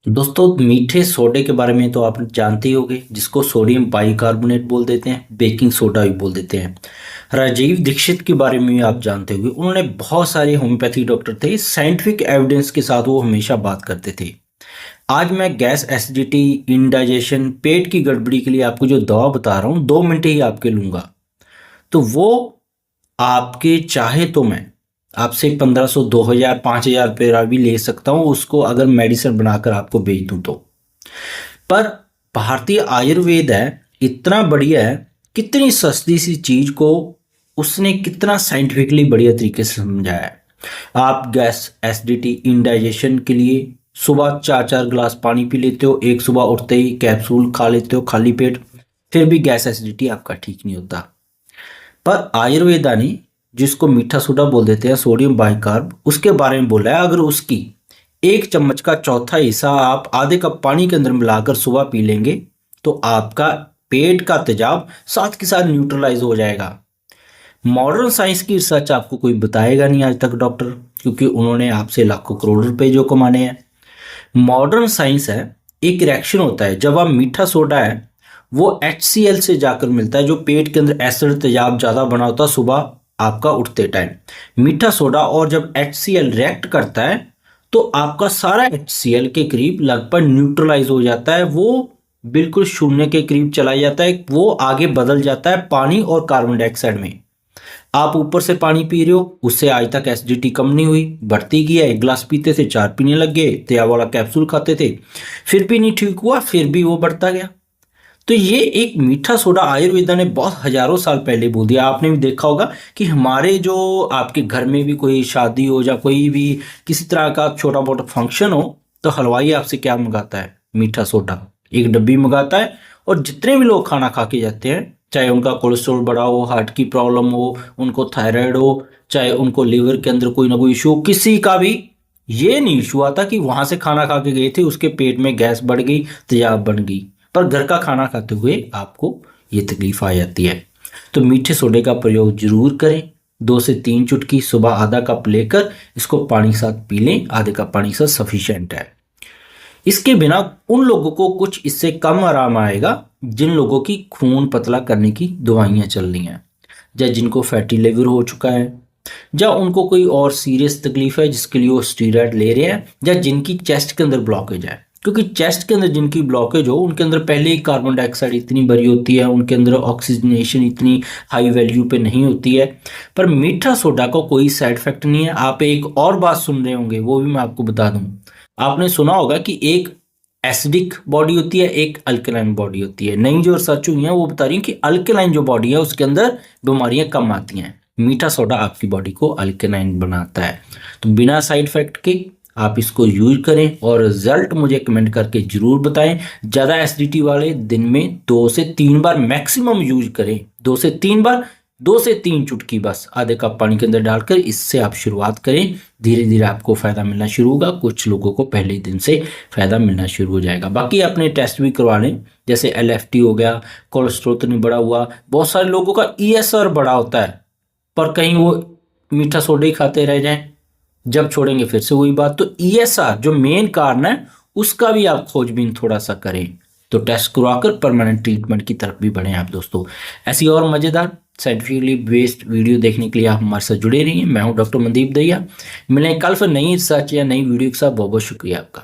दोस्तों, मीठे सोडे के बारे में तो आप जानते ही होंगे, जिसको सोडियम बाइकार्बोनेट बोल देते हैं, बेकिंग सोडा भी बोल देते हैं। राजीव दीक्षित के बारे में भी आप जानते होंगे। उन्होंने बहुत सारे होम्योपैथी डॉक्टर थे, साइंटिफिक एविडेंस के साथ वो हमेशा बात करते थे। आज मैं गैस, एसिडिटी, इंडाइजेशन, पेट की गड़बड़ी के लिए आपको जो दवा बता रहा हूँ, 2 मिनट ही आपके लूंगा। तो वो आपके चाहे तो मैं आपसे 1500, 2000, 5000 रुपये भी ले सकता हूँ उसको, अगर मेडिसिन बनाकर आपको भेज दूँ तो। पर भारतीय आयुर्वेद है, इतना बढ़िया है, कितनी सस्ती सी चीज को उसने कितना साइंटिफिकली बढ़िया तरीके से समझाया है। आप गैस, एसिडिटी, इंडाइजेशन के लिए सुबह 4-4 गिलास पानी पी लेते हो, एक सुबह उठते ही कैप्सूल खा लेते हो खाली पेट, फिर भी गैस एसिडिटी आपका ठीक नहीं होता। पर आयुर्वेदा ने, जिसको मीठा सोडा बोल देते हैं, सोडियम बाइकार्ब, उसके बारे में बोला है, अगर उसकी 1 चम्मच का चौथा हिस्सा आप आधे कप पानी के अंदर मिलाकर सुबह पी लेंगे तो आपका पेट का तेजाब साथ के साथ न्यूट्रलाइज हो जाएगा। मॉडर्न साइंस की रिसर्च आपको कोई बताएगा नहीं आज तक डॉक्टर, क्योंकि उन्होंने आपसे लाखों करोड़ रुपए जो कमाने हैं। मॉडर्न साइंस है, एक रिएक्शन होता है जब आप मीठा सोडा है वो HCl से जाकर मिलता है, जो पेट के अंदर एसिड तेजाब ज़्यादा बना होता है सुबह आपका उठते टाइम। मीठा सोडा और जब HCl रिएक्ट करता है तो आपका सारा HCl के करीब लगभग न्यूट्रलाइज हो जाता है, वो बिल्कुल शून्य के करीब चला जाता है, वो आगे बदल जाता है पानी और कार्बन डाइऑक्साइड में। आप ऊपर से पानी पी रहे हो, उससे आज तक एसिडिटी कम नहीं हुई, बढ़ती गया। 1 गिलास पीते थे, 4 पीने लग गए, तेया वाला कैप्सूल खाते थे, फिर भी नहीं ठीक हुआ, फिर भी वो बढ़ता गया। तो ये एक मीठा सोडा आयुर्वेदा ने बहुत हजारों साल पहले बोल दिया। आपने भी देखा होगा कि हमारे जो आपके घर में भी कोई शादी हो या कोई भी किसी तरह का छोटा मोटा फंक्शन हो, तो हलवाई आपसे क्या मंगाता है? मीठा सोडा, एक डब्बी मंगाता है। और जितने भी लोग खाना खा के जाते हैं, चाहे उनका कोलेस्ट्रॉल बढ़ा हो, हार्ट की प्रॉब्लम हो, उनको थायराइड हो, चाहे उनको लीवर के अंदर कोई ना कोई इशू हो, किसी का भी ये नहीं इशू आता कि वहां से खाना खा के गए थे, उसके पेट में गैस बढ़ गई, तेजाब बन गई। पर घर का खाना खाते हुए आपको ये तकलीफ आ जाती है। तो मीठे सोडे का प्रयोग जरूर करें। 2 से 3 चुटकी सुबह आधा कप लेकर इसको पानी के साथ पी लें, आधे कप पानी के साथ सफिशिएंट है। इसके बिना उन लोगों को कुछ इससे कम आराम आएगा जिन लोगों की खून पतला करने की दवाइयां चल रही हैं, या जिनको फैटी लिवर हो चुका है, या उनको कोई और सीरियस तकलीफ है जिसके लिए वो स्टीरॉयड ले रहे हैं, या जिनकी चेस्ट के अंदर ब्लॉकेज है। क्योंकि चेस्ट के अंदर जिनकी ब्लॉकेज हो, उनके अंदर पहले ही कार्बन डाइऑक्साइड इतनी भरी होती है, उनके अंदर ऑक्सीजनेशन इतनी हाई वैल्यू पे नहीं होती है। पर मीठा सोडा का कोई साइड इफेक्ट नहीं है। आप एक और बात सुन रहे होंगे, वो भी मैं आपको बता दूं। आपने सुना होगा कि एक एसिडिक बॉडी होती है, एक अल्कलाइन बॉडी होती है। नई जो रिसर्च हुई है वो बता रही है कि अल्कलाइन जो बॉडी है उसके अंदर बीमारियां कम आती हैं। मीठा सोडा आपकी बॉडी को अल्कलाइन बनाता है। तो बिना साइड इफेक्ट के आप इसको यूज करें और रिजल्ट मुझे कमेंट करके जरूर बताएं। ज़्यादा एसिडिटी वाले दिन में 2 से 3 बार मैक्सिमम यूज करें, 2 से 3 बार, 2 से 3 चुटकी बस आधे कप पानी के अंदर डालकर इससे आप शुरुआत करें। धीरे धीरे आपको फायदा मिलना शुरू होगा, कुछ लोगों को पहले दिन से फायदा मिलना शुरू हो जाएगा। बाकी अपने टेस्ट भी करवा लें, जैसे LFT हो गया, कोलेस्ट्रॉल तो नहीं बढ़ा हुआ। बहुत सारे लोगों का ESR बढ़ा होता है, पर कहीं वो मीठा सोडा ही खाते रह जाएं, जब छोड़ेंगे फिर से वही बात। तो ESR जो मेन कारण है उसका भी आप खोजबीन थोड़ा सा करें, तो टेस्ट करवाकर परमानेंट ट्रीटमेंट की तरफ भी बढ़ें आप दोस्तों। ऐसी और मजेदार साइंटिफिकली बेस्ड वीडियो देखने के लिए आप हमारे साथ जुड़े रहिए। मैं हूं डॉक्टर मनदीप दहिया। मिलें कल फिर नई रिसर्च या नई वीडियो के साथ। बहुत बहुत शुक्रिया आपका।